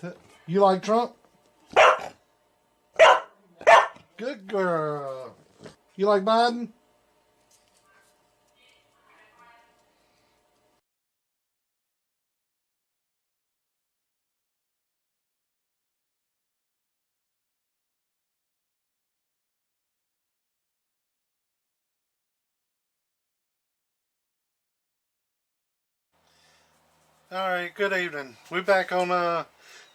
You like Trump? Good girl. You like Biden? Alright, good evening. We're back on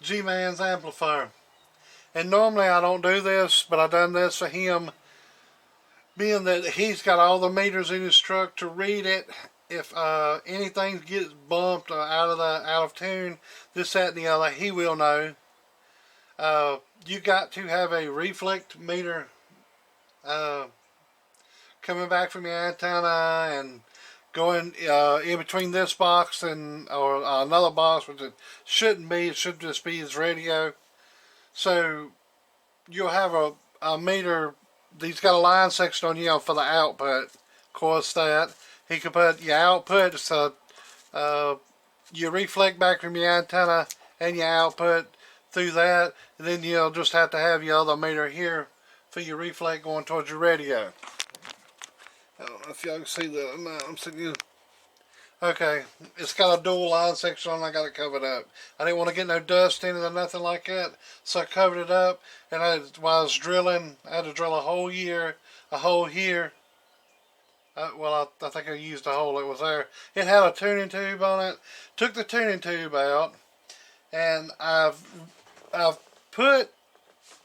G-Man's amplifier. And normally I don't do this, but I done this for him, being that he's got all the meters in his truck to read it. If anything gets bumped or out of tune, this, that, and the other, he will know. You got to have a reflect meter uh, coming back from your antenna and going in between this box and or another box, which it shouldn't be. It should just be his radio. So you'll have a meter. He's got a line section on for the output. Of course, that he could put your output, so you reflect back from your antenna and your output through that, and then you'll just have to have your other meter here for your reflect going towards your radio. I don't know if y'all can see that. I'm sitting here. Okay, it's got a dual line section on. I got it covered up. I didn't want to get no dust in it or nothing like that, so I covered it up. And while I was drilling, I had to drill a hole here. Well, I think I used a hole that was there. It had a tuning tube on it. Took the tuning tube out, and I've put.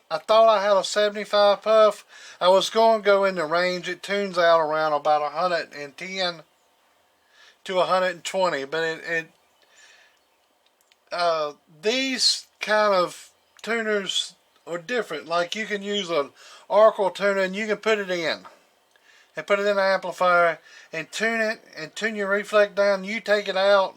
I thought I had a 75 puff. I was going to go in the range. It tunes out around about 110 to 120, but these kind of tuners are different. Like, you can use an Oracle tuner and you can put it in and put it in the amplifier and tune it and tune your reflect down. You take it out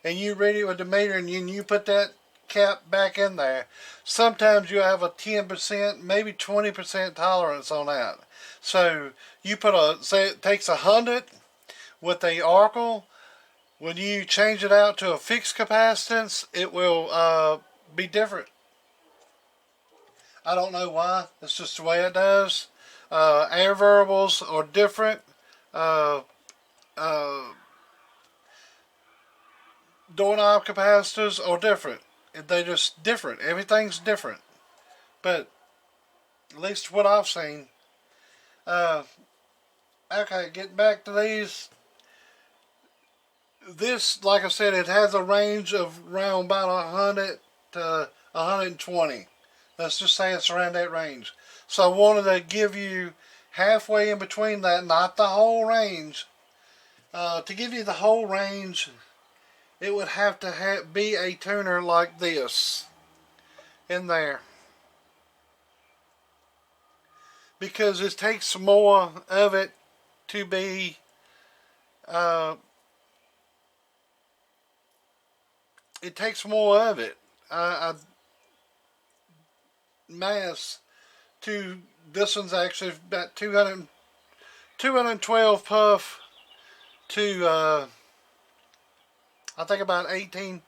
and you read it with the meter, and you put that cap back in there. Sometimes you have a 10%, maybe 20% tolerance on that. So you put say it takes 100 with the Oracle. When you change it out to a fixed capacitance, it will be different. I don't know why. It's just the way it does. Air variables are different. Uh, uh, Doorknob capacitors are different. They're just different. Everything's different. But at least what I've seen. Okay, getting back to these. This, like I said, it has a range of around about 100 to 120. Let's just say it's around that range. So I wanted to give you halfway in between that, not the whole range. To give you the whole range, it would have to be a tuner like this in there, because it takes more of it to be it takes more of it mass to this one's actually about 212 puff to I think about 18,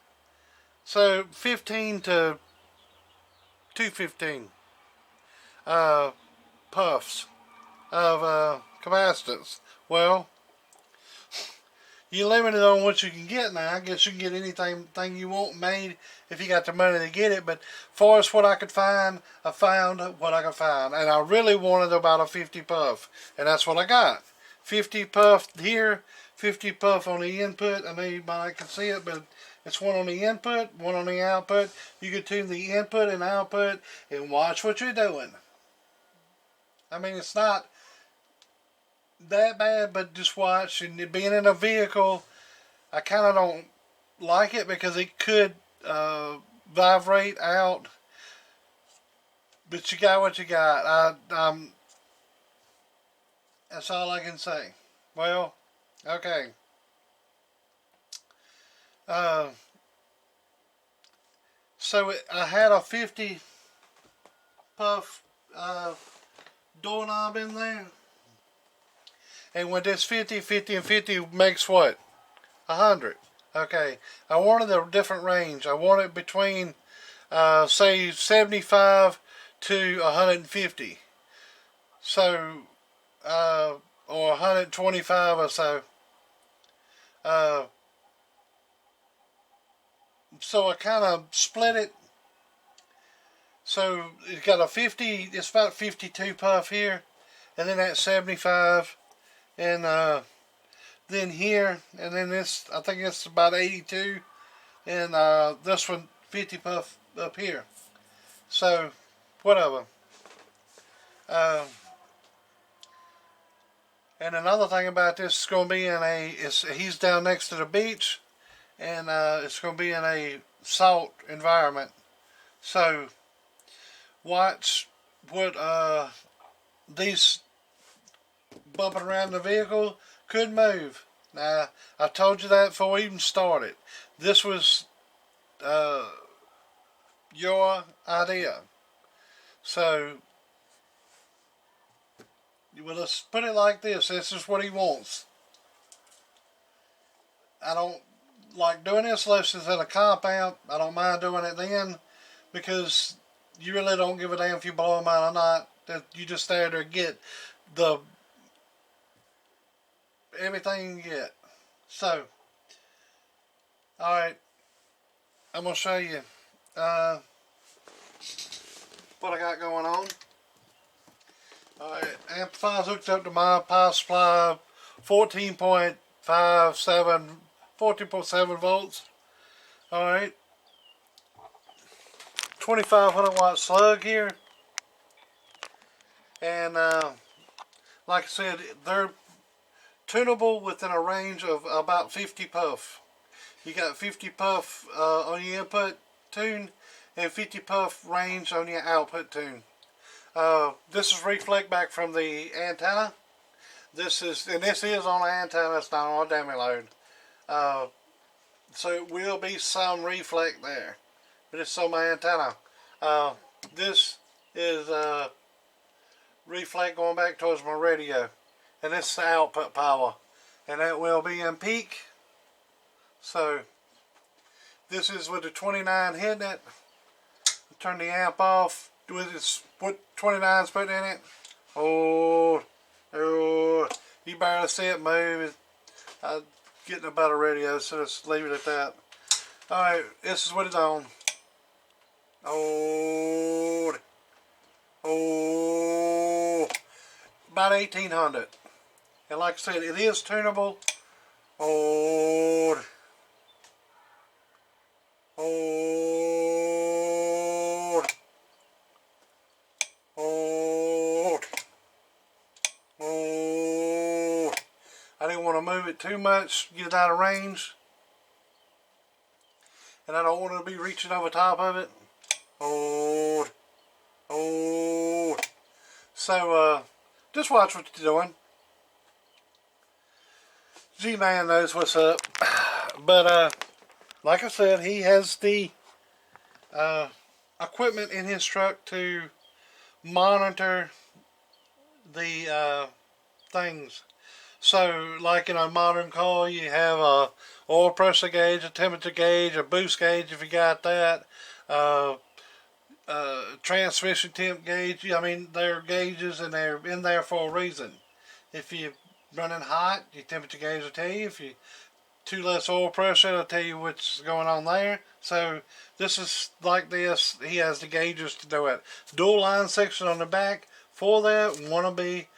so 15 to 215 puffs of capacitance. Well, you're limited on what you can get now. I guess you can get anything you want made if you got the money to get it. But far as what I could find, I found what I could find. And I really wanted about a 50 puff. And that's what I got. 50 puff here, 50 puff on the input. I know you might can see it, but it's one on the input, one on the output. You can tune the input and output and watch what you're doing. I mean, it's not that bad, but just watch. And being in a vehicle, I kind of don't like it because it could vibrate out, but you got what you got. That's all I can say. Well, okay. So I had a 50 puff doorknob in there. And with this 50, 50, and 50 makes what? 100. Okay. I wanted a different range. I wanted between say 75 to 150. So, or 125 or so. So I kind of split it. So it's got a 50, it's about 52 puff here, and then that 75, and then here, and then this, I think it's about 82, and this one 50 puff up here. So, whatever. And another thing about this is going to be in he's down next to the beach, and it's going to be in a salt environment. So, watch what these bumping around the vehicle could move. Now, I told you that before we even started. This was your idea. So, well, let's put it like this. This is what he wants. I don't like doing this unless it's in a compound. I don't mind doing it then, because you really don't give a damn if you blow them out or not. That you just there to get the everything you get. So, alright, I'm going to show you what I got going on. Alright, amplifier's hooked up to my power supply, 14.7 volts. Alright, 2500 watt slug here. And like I said, they're tunable within a range of about 50 puff. You got 50 puff on your input tune and 50 puff range on your output tune. This is reflect back from the antenna. This is on an antenna, it's not on a dummy load. So it will be some reflect there, but it's on my antenna. This is reflect going back towards my radio, and this is the output power, and that will be in peak. So this is with the 29 hitting it. Turn the amp off with this, what 29's putting in it. Oh, you barely see it move. I'm getting a better radio, so let's leave it at that. Alright, this is what it's on. Oh, about 1800. And like I said, it is tunable. Oh, I didn't want to move it too much, get it out of range. And I don't want to be reaching over top of it. So, just watch what you're doing. G-Man knows what's up. But, like I said, he has the equipment in his truck to monitor the things. So, like in a modern car, you have a oil pressure gauge, a temperature gauge, a boost gauge if you got that, transmission temp gauge. I mean, they're gauges and they're in there for a reason. If you're running hot, your temperature gauge will tell you. If you too less oil pressure, it'll tell you what's going on there. So this is like this. He has the gauges to do it. Dual line section on the back for that. Want to be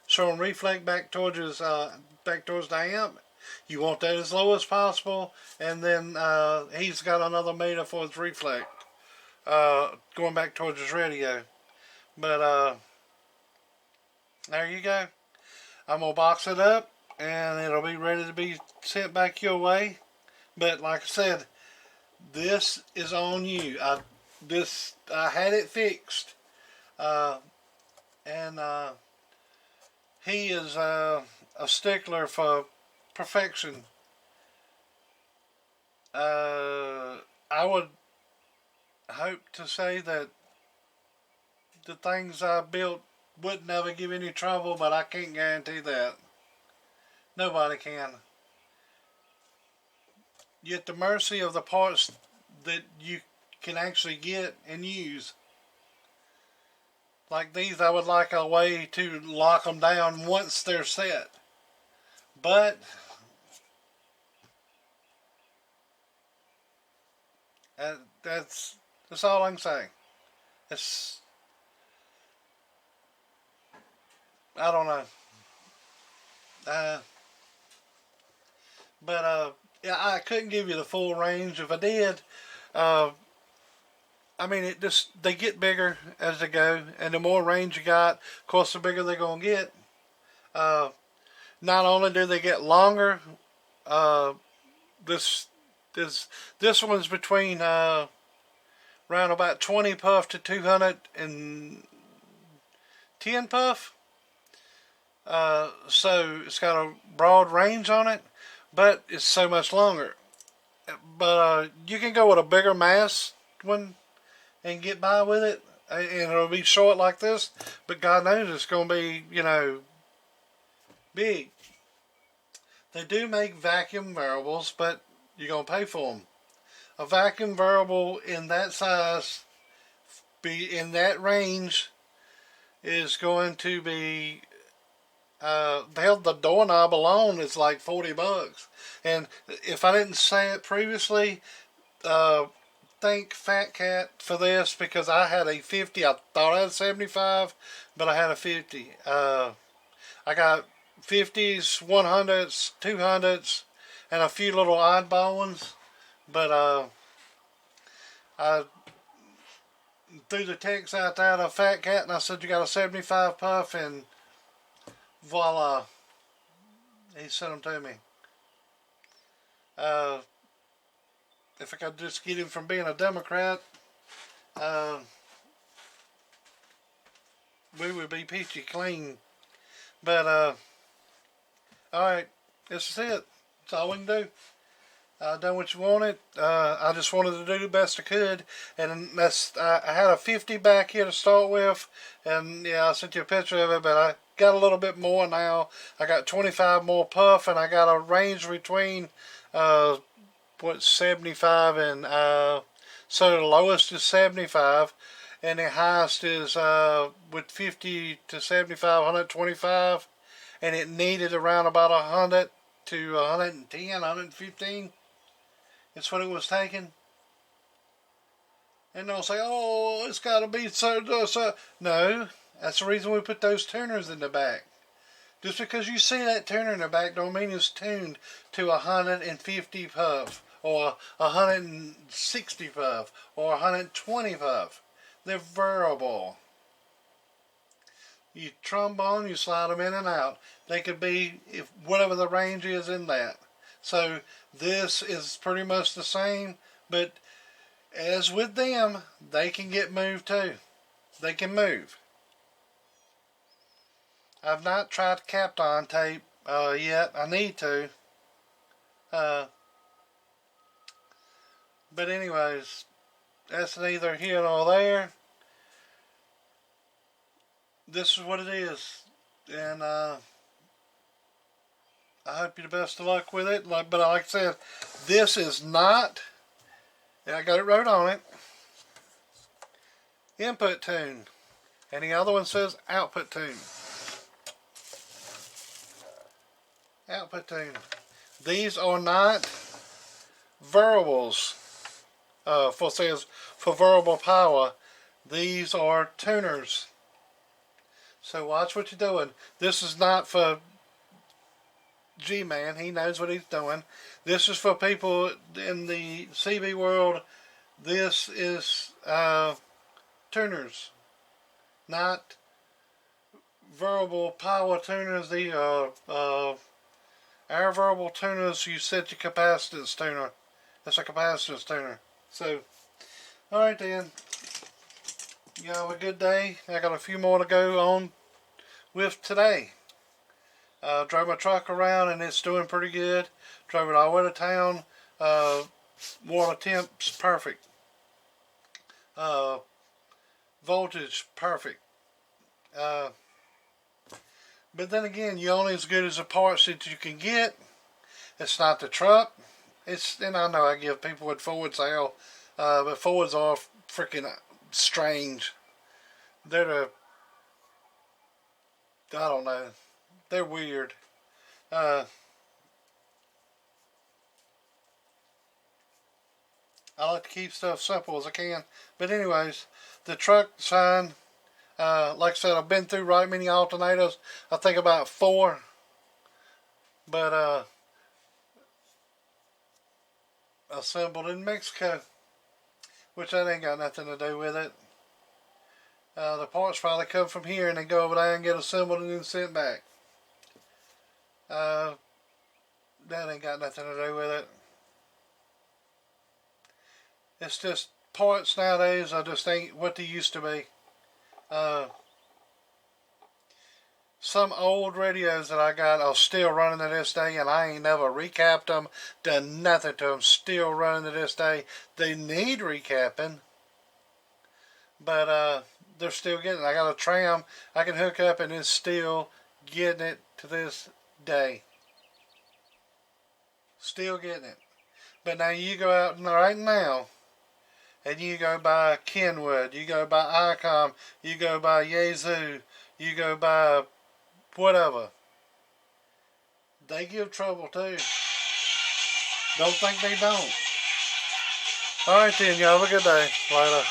showing reflect back towards the amp. You want that as low as possible, and then he's got another meter for his reflect going back towards his radio. But there you go. I'm gonna box it up and it'll be ready to be sent back your way. But like I said, this is on you. I had it fixed, and he is a stickler for perfection. I would hope to say that the things I built wouldn't never give any trouble, but I can't guarantee that. Nobody can. You're at the mercy of the parts that you can actually get and use. Like these, I would like a way to lock them down once they're set. But that's all I can say. It's, I don't know. Uh, but yeah, I couldn't give you the full range. If I did, uh, I mean, they get bigger as they go, and the more range you got, of course, the bigger they're gonna get. Uh, Not only do they get longer, uh, this this one's between around about 20 puff to 210 puff. So it's got a broad range on it, but it's so much longer. But you can go with a bigger mass one and get by with it, and it'll be short like this. But God knows it's going to be, big. They do make vacuum variables, but you're going to pay for them. A vacuum variable in that size, be in that range, is going to be the doorknob alone is like $40. And if I didn't say it previously, thank Fat Cat for this, because I had a 50. I thought I had 75, but I had a 50. I got 50s, 100s, 200s, and a few little oddball ones. But I threw the text out there to Fat Cat, and I said, you got a 75 puff, and voila, he sent them to me. If I could just get him from being a Democrat, we would be peachy clean. But alright, this is it. That's all we can do. Done what you wanted. I just wanted to do the best I could, and I had a 50 back here to start with, and yeah, I sent you a picture of it, but I got a little bit more now. I got 25 more puff, and I got a range between 75 and so the lowest is 75, and the highest is with 50 to 75, 125, and it needed around about 100 to 110, 115. It's what it was taking. And they'll say, oh, it's got to be so. No, that's the reason we put those tuners in the back. Just because you see that tuner in the back don't mean it's tuned to 150 puff or 160 puff or 120 puff. They're variable. You trombone, you slide them in and out. They could be whatever the range is in that. So this is pretty much the same, but as with them, they can get moved too. They can move. I've not tried Kapton tape yet. I need to. But anyways, that's neither here nor there. This is what it is, and I hope you the best of luck with it. But like I said, this is not, and I got it wrote on it, input tune, and the other one says output tune. Output tune. These are not variables for variable power. These are tuners. So watch what you're doing. This is not for G-Man. He knows what he's doing. This is for people in the CB world. This is tuners, not variable power tuners. These are our variable tuners. You set your capacitance tuner. That's a capacitance tuner. So, alright then. You have a good day. I got a few more to go on with today. Drove my truck around and it's doing pretty good. Drove it all the way to town. Water temp's perfect. Voltage perfect. But then again, you're only as good as the parts that you can get. It's not the truck. And I know I give people with Fords hell. But Fords are freaking strange. They're I don't know. They're weird. I like to keep stuff simple as I can. But anyways, the truck's fine. Like I said, I've been through right many alternators. I think about 4. But assembled in Mexico, which that ain't got nothing to do with it. The parts probably come from here and they go over there and get assembled and then sent back. That ain't got nothing to do with it. It's just parts nowadays I just ain't what they used to be. Some old radios that I got are still running to this day, and I ain't never recapped them, done nothing to them. Still running to this day. They need recapping, but they're still getting it. I got a tram I can hook up, and it's still getting it to this day. Still getting it. But now you go out right now, and you go by Kenwood, you go by ICOM, you go by Yazoo, you go by whatever. They give trouble too. Don't think they don't. Alright then, y'all have a good day. Later.